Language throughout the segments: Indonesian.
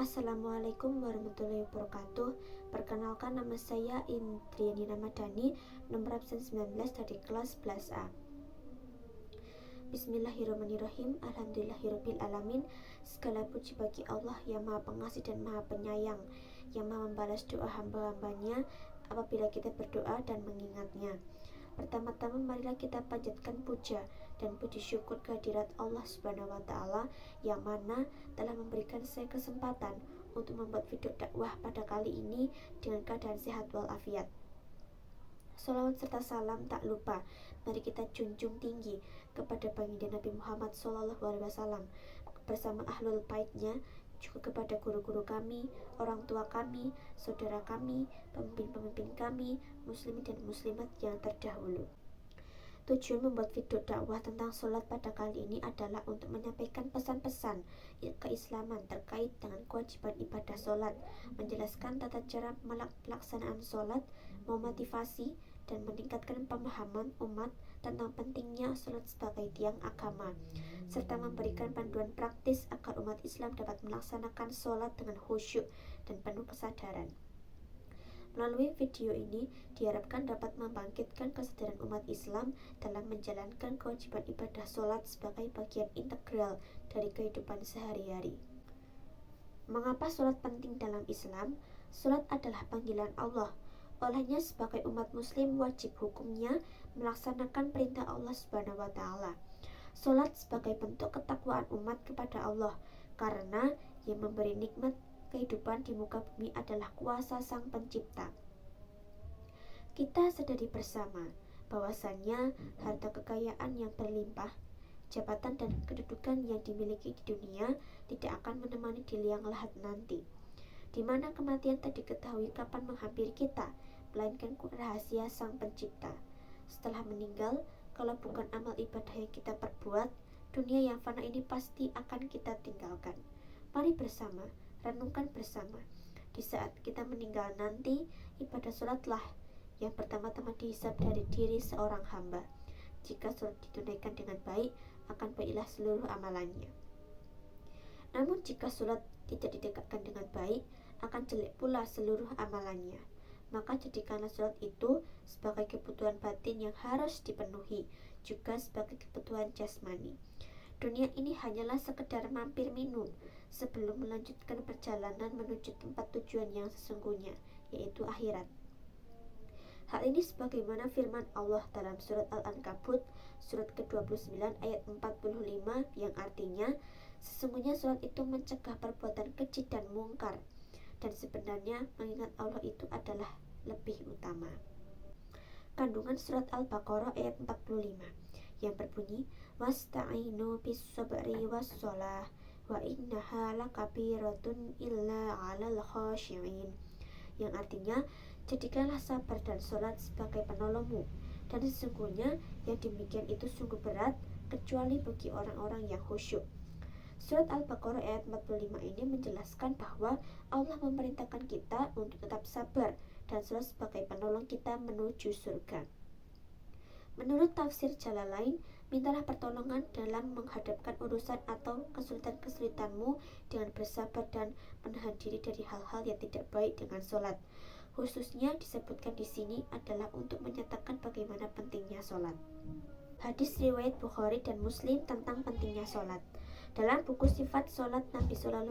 Assalamualaikum warahmatullahi wabarakatuh. Perkenalkan, nama saya Indriani Ramadhani, nomor absen 19 dari kelas 11A. Bismillahirrahmanirrahim. Alhamdulillahirabbil alamin. Segala puji bagi Allah yang Maha Pengasih dan Maha Penyayang, yang Maha membalas doa hamba-hambanya apabila kita berdoa dan mengingatnya. Pertama-tama marilah kita panjatkan puja dan puji syukur kehadirat Allah Subhanahu wa Ta'ala yang mana telah memberikan saya kesempatan untuk membuat video dakwah pada kali ini dengan keadaan sehat walafiat. Salawat serta salam tak lupa mari kita junjung tinggi kepada baginda Nabi Muhammad SAW bersama ahlul baitnya, juga kepada guru-guru kami, orang tua kami, saudara kami, pemimpin-pemimpin kami, muslimin dan muslimat yang terdahulu. Tujuan membuat video dakwah tentang sholat pada kali ini adalah untuk menyampaikan pesan-pesan keislaman terkait dengan kewajiban ibadah sholat, menjelaskan tata cara pelaksanaan sholat, memotivasi dan meningkatkan pemahaman umat tentang pentingnya sholat sebagai tiang agama, serta memberikan panduan praktis agar umat Islam dapat melaksanakan sholat dengan khusyuk dan penuh kesadaran. Melalui video ini diharapkan dapat membangkitkan kesadaran umat Islam dalam menjalankan kewajiban ibadah sholat sebagai bagian integral dari kehidupan sehari-hari. Mengapa sholat penting dalam Islam? Sholat adalah panggilan Allah. Olehnya sebagai umat muslim wajib hukumnya melaksanakan perintah Allah Subhanahu wa Ta'ala. Sholat sebagai bentuk ketakwaan umat kepada Allah, karena yang memberi nikmat kehidupan di muka bumi adalah kuasa Sang Pencipta. Kita sadari bersama bahwasannya harta kekayaan yang berlimpah, jabatan dan kedudukan yang dimiliki di dunia tidak akan menemani di liang lahat nanti, di mana kematian tak diketahui kapan menghampiri kita, melainkan rahasia Sang Pencipta. Setelah meninggal, kalau bukan amal ibadah yang kita perbuat, dunia yang fana ini pasti akan kita tinggalkan. Mari bersama, renungkan bersama. Di saat kita meninggal nanti, ibadah sholatlah yang pertama-tama dihisab dari diri seorang hamba. Jika sholat ditunaikan dengan baik, akan baiklah seluruh amalannya. Namun jika sholat tidak ditegakkan dengan baik, akan jelek pula seluruh amalannya. Maka jadikanlah sholat itu sebagai kebutuhan batin yang harus dipenuhi, juga sebagai kebutuhan jasmani. Dunia ini hanyalah sekedar mampir minum sebelum melanjutkan perjalanan menuju tempat tujuan yang sesungguhnya, yaitu akhirat. Hal ini sebagaimana firman Allah dalam surat Al-Ankabut surat ke-29 ayat 45 yang artinya, sesungguhnya sholat itu mencegah perbuatan keji dan mungkar, dan sebenarnya mengingat Allah itu adalah lebih utama. Kandungan surat Al-Baqarah ayat 45 yang berbunyi, wasta'inu bis-sabri was-shalah wa innaha lakabiratun illa 'alal khashi'in, yang artinya, jadikanlah sabar dan sholat sebagai penolongmu, dan sesungguhnya yang demikian itu sungguh berat kecuali bagi orang-orang yang khusyuk. Surat Al-Baqarah ayat 45 ini menjelaskan bahwa Allah memerintahkan kita untuk tetap sabar dan sholat sebagai penolong kita menuju surga. Menurut tafsir Jalalain, mintalah pertolongan dalam menghadapkan urusan atau kesulitan-kesulitanmu dengan bersabar dan menahan diri dari hal-hal yang tidak baik dengan sholat. Khususnya disebutkan di sini adalah untuk menyatakan bagaimana pentingnya sholat. Hadis riwayat Bukhari dan Muslim tentang pentingnya sholat. Dalam buku Sifat Sholat Nabi SAW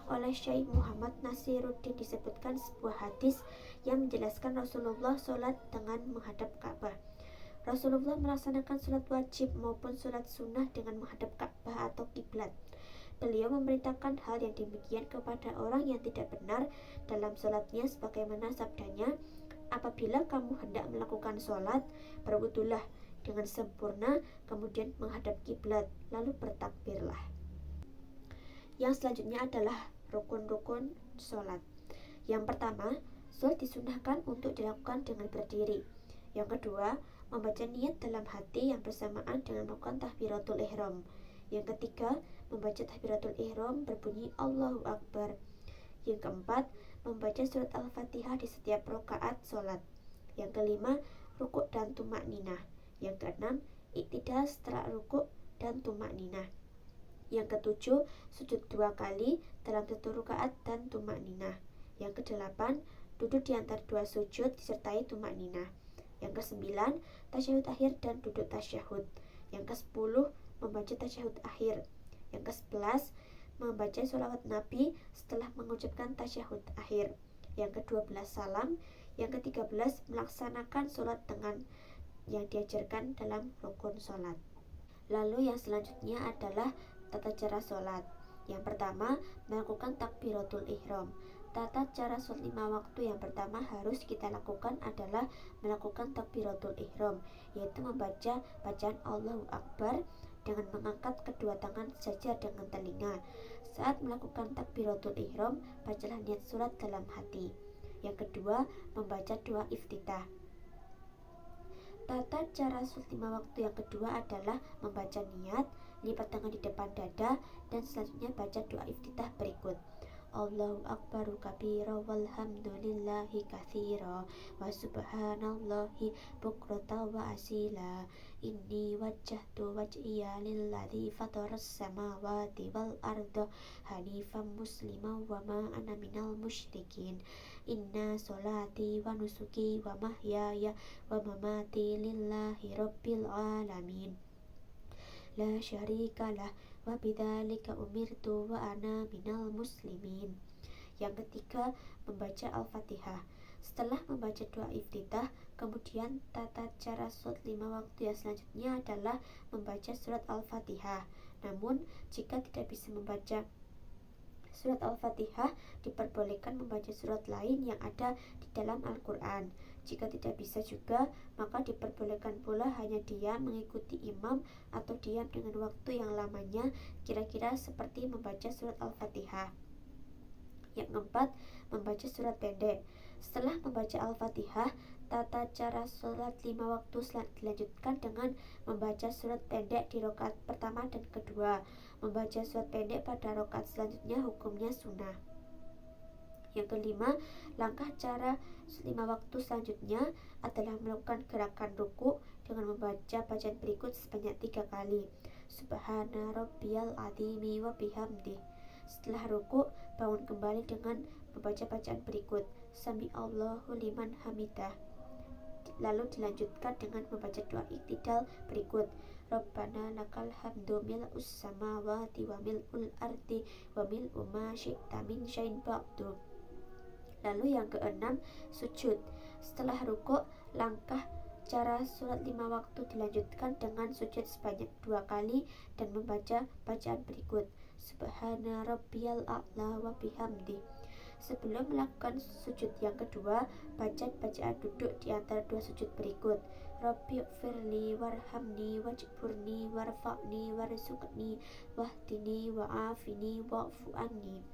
oleh Syekh Muhammad Nasiruddin disebutkan sebuah hadis yang menjelaskan Rasulullah sholat dengan menghadap Ka'bah. Rasulullah melaksanakan sholat wajib maupun sholat sunnah dengan menghadap Ka'bah atau kiblat. Beliau memerintahkan hal yang demikian kepada orang yang tidak benar dalam sholatnya sebagaimana sabdanya, apabila kamu hendak melakukan sholat, berwudulah dengan sempurna, kemudian menghadap kiblat, lalu bertakbirlah. Yang selanjutnya adalah rukun-rukun sholat. Yang pertama, sholat disunahkan untuk dilakukan dengan berdiri. Yang kedua, membaca niat dalam hati yang bersamaan dengan melakukan takbiratul ihram. Yang ketiga, membaca takbiratul ihram berbunyi Allahu Akbar. Yang keempat, membaca surat Al-Fatihah di setiap rakaat sholat. Yang kelima, rukuk dan tumak ninah. Yang keenam, iktidal setelah rukuk dan tumak ninah. Yang ketujuh, sujud 2 kali dalam 1 rakaat dan tumakninah. Yang kedelapan, duduk di antara 2 sujud disertai tumakninah. Yang kesembilan, tasyahud akhir dan duduk tasyahud. Yang ke-10, membaca tasyahud akhir. Yang ke-11, membaca sholawat Nabi setelah mengucapkan tasyahud akhir. Yang ke-12, salam. Yang ke-13, melaksanakan sholat dengan yang diajarkan dalam rukun sholat. Lalu yang selanjutnya adalah tata cara sholat. Yang pertama, melakukan takbiratul ihram. Tata cara sholat 5 waktu yang pertama harus kita lakukan adalah melakukan takbiratul ihram, yaitu membaca bacaan Allahu Akbar dengan mengangkat kedua tangan sejajar dengan telinga. Saat melakukan takbiratul ihram, bacalah niat surat dalam hati. Yang kedua, membaca doa iftitah. Tata cara sholat 5 waktu yang kedua adalah membaca niat, lipat tangan di depan dada, dan selanjutnya baca doa iftitah berikut. Allahu akbaru kabira walhamdulillahi katsira wa subhanallahi bukrata wa asila. Inni wajjahtu wajhiya lilladzi fataras samawati wal arda hanifan musliman wa ma ana minal musyrikin. Inna sholati wa nusuki wa mahyaya wa mamati lillahi rabbil alamin. La syarikalah wa bidzalika umirtu wa ana minal muslimin. Yang ketiga, membaca Al-Fatihah. Setelah membaca doa iftitah, kemudian tata cara sholat 5 waktu yang selanjutnya adalah membaca surat Al-Fatihah. Namun, jika tidak bisa membaca surat Al-Fatihah, diperbolehkan membaca surat lain yang ada di dalam Al-Quran. Jika tidak bisa juga, maka diperbolehkan pula hanya diam mengikuti imam atau diam dengan waktu yang lamanya, kira-kira seperti membaca surat Al-Fatihah. Yang keempat, membaca surat pendek. Setelah membaca Al-Fatihah, tata cara sholat 5 waktu dilanjutkan dengan membaca surat pendek di rakaat pertama dan kedua. Membaca surat pendek pada rakaat selanjutnya hukumnya sunnah. Yang kelima, langkah cara 5 waktu selanjutnya adalah melakukan gerakan ruku dengan membaca bacaan berikut sebanyak 3 kali. Subhana rabbiyal azimi wa bihamdi. Setelah ruku, bangun kembali dengan membaca bacaan berikut. Sami Allahu liman hamidah. Lalu dilanjutkan dengan membaca doa iktidal berikut. Rabbana lakal hamdu mil'us samawati wa mil'ul ardi wa mil'u ma syi'ta min syai'in ba'du. Lalu yang keenam, sujud. Setelah rukuk, langkah cara sholat 5 waktu dilanjutkan dengan sujud sebanyak 2 kali dan membaca bacaan berikut. Subhana rabbiyal a'la wa bihamdi. Sebelum melakukan sujud yang kedua, baca bacaan duduk di antara 2 sujud berikut. Rabbi firli warhamni wajburni warfa'ni warzuqni wahdini wa'afini wa'fu anni.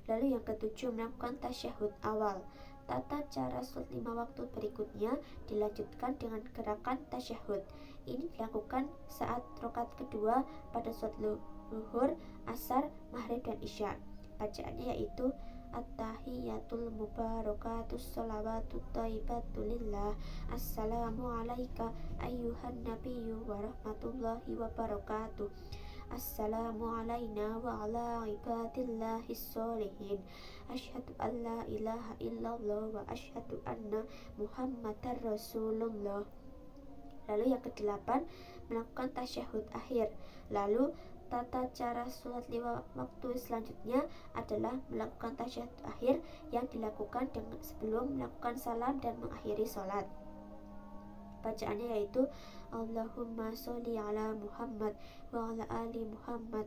Lalu yang ketujuh, melakukan tasyahud awal. Tata cara sholat 5 waktu berikutnya dilanjutkan dengan gerakan tasyahud. Ini dilakukan saat rakaat kedua pada sholat zuhur, asar, maghrib, dan isya. Bacaannya yaitu At-tahiyyatul mubarakatus sholawatut thayyibatu lillah. Assalamu alayka ayyuhan nabiyyu wa rahmatullahi wa barakatuh. Assalamu alayna wa ala ibadillahis sholihin. Asyhadu an la ilaha illallah wa asyhadu anna Muhammadar Rasulullah. Lalu yang ke-8, melakukan tasyahud akhir. Lalu tata cara sholat 5 waktu selanjutnya adalah melakukan tasyahud akhir yang dilakukan sebelum melakukan salam dan mengakhiri sholat. Bacaannya yaitu Allahumma sholli ala Muhammad wa ala ali Muhammad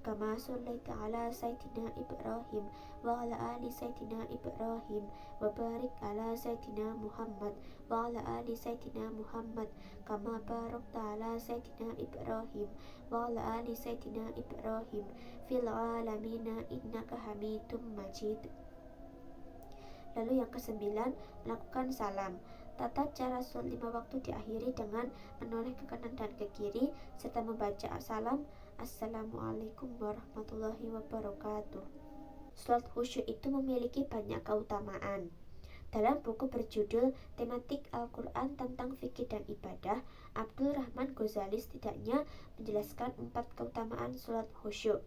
kama shollaita ala Sayyidina Ibrahim wa ala ali Sayyidina Ibrahim wa barik ala Sayyidina Muhammad wa ala ali Sayyidina Muhammad kama barakta ala Sayyidina Ibrahim wa ala ali Sayyidina Ibrahim fil alamina innaka hamidum majid. Lalu yang ke-9, melakukan salam. Tata cara sholat 5 waktu diakhiri dengan menoleh ke kanan dan ke kiri serta membaca salam. Assalamualaikum warahmatullahi wabarakatuh. Sholat khusyuk itu memiliki banyak keutamaan. Dalam buku berjudul Tematik Al-Quran tentang Fikih dan Ibadah, Abdul Rahman Ghazali setidaknya menjelaskan 4 keutamaan sholat khusyuk.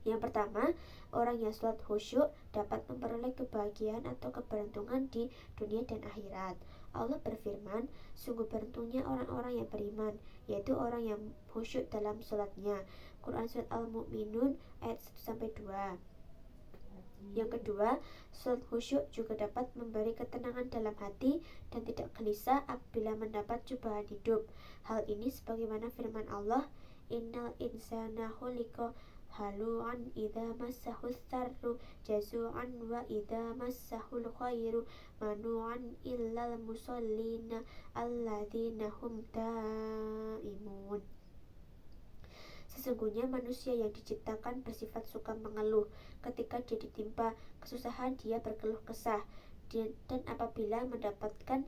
Yang pertama, orang yang sholat khusyuk dapat memperoleh kebahagiaan atau keberuntungan di dunia dan akhirat. Allah berfirman, sungguh beruntungnya orang-orang yang beriman, yaitu orang yang khusyuk dalam sholatnya. Quran Surat Al-Mu'minun ayat 1-2. Yang kedua, sholat khusyuk juga dapat memberi ketenangan dalam hati dan tidak gelisah apabila mendapat cobaan hidup. Hal ini sebagaimana firman Allah, Innal insana khuliqa halu'an idza massahu tsarru jazu'an wa idza massahul khairu manu'an illal musallina alladzina hum daimun. Sesungguhnya manusia yang diciptakan bersifat suka mengeluh. Ketika dia ditimpa kesusahan, dia berkeluh kesah. Dan apabila mendapatkan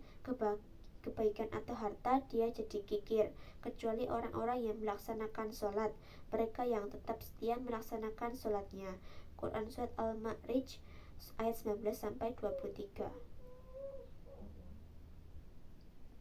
kebaikan atau harta, dia jadi kikir. Kecuali orang-orang yang melaksanakan sholat, mereka yang tetap setia melaksanakan sholatnya. Quran Surat Al-Ma'rij ayat 19-23.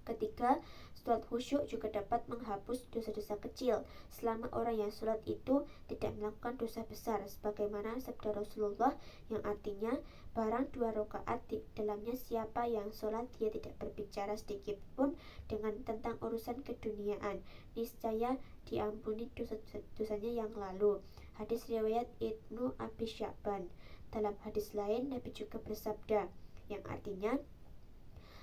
Ketiga, sholat khusyuk juga dapat menghapus dosa-dosa kecil selama orang yang sholat itu tidak melakukan dosa besar, sebagaimana sabda Rasulullah yang artinya, barang 2 rakaat di dalamnya siapa yang sholat dia tidak berbicara sedikit pun dengan tentang urusan keduniaan, niscaya diampuni dosa-dosanya yang lalu. Hadis riwayat Ibnu Abi Sya'ban. Dalam hadis lain, Nabi juga bersabda, yang artinya,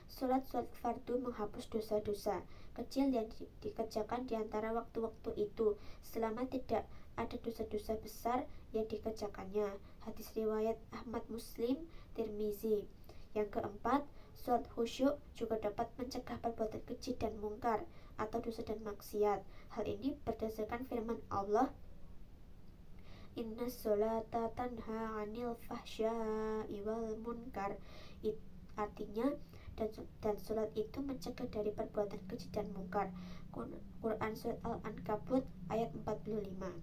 sholat fardu menghapus dosa-dosa kecil yang dikerjakan di antara waktu-waktu itu, selama tidak ada dosa-dosa besar yang dikerjakannya. Hadis riwayat Ahmad, Muslim, Tirmizi. Yang keempat, sholat khusyuk juga dapat mencegah perbuatan keji dan mungkar atau dosa dan maksiat. Hal ini berdasarkan firman Allah, Inna sholata tanha 'anil fahsya'i wal munkar. Artinya, dan sholat itu mencegah dari perbuatan keji dan mungkar. Quran Surat Al-Ankabut ayat 45.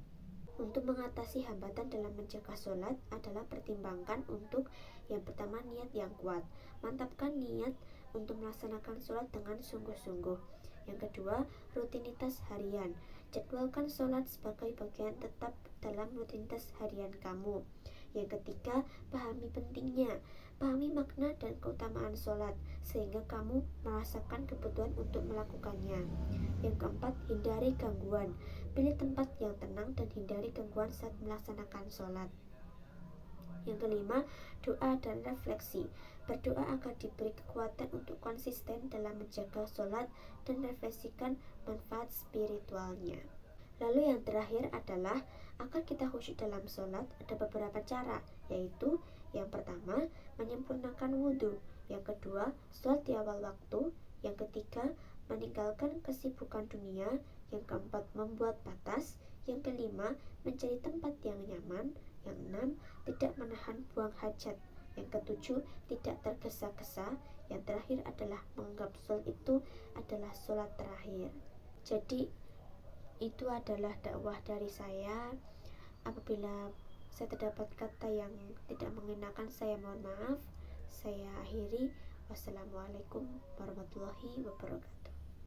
Untuk mengatasi hambatan dalam menjaga sholat adalah pertimbangkan untuk yang pertama niat yang kuat. Mantapkan niat untuk melaksanakan sholat dengan sungguh-sungguh. Yang kedua, rutinitas harian. Jadwalkan sholat sebagai bagian tetap dalam rutinitas harian kamu. Yang ketiga, pahami pentingnya. Pahami makna dan keutamaan sholat sehingga kamu merasakan kebutuhan untuk melakukannya. Yang keempat, hindari gangguan. Pilih tempat yang tenang dan hindari gangguan saat melaksanakan sholat. Yang kelima, doa dan refleksi. Berdoa agar diberi kekuatan untuk konsisten dalam menjaga sholat dan refleksikan manfaat spiritualnya. Lalu yang terakhir adalah, agar kita khusyuk dalam sholat ada beberapa cara, yaitu yang pertama, menyempurnakan wudhu. Yang kedua, sholat di awal waktu. Yang ketiga, meninggalkan kesibukan dunia. Yang keempat, membuat batas. Yang kelima, mencari tempat yang nyaman. Yang enam, tidak menahan buang hajat. Yang ketujuh, tidak tergesa-gesa. Yang terakhir adalah menganggap sholat itu adalah sholat terakhir. Jadi itu adalah dakwah dari saya. Apabila saya terdapat kata yang tidak mengenakan, saya mohon maaf. Saya akhiri. Wassalamualaikum warahmatullahi wabarakatuh.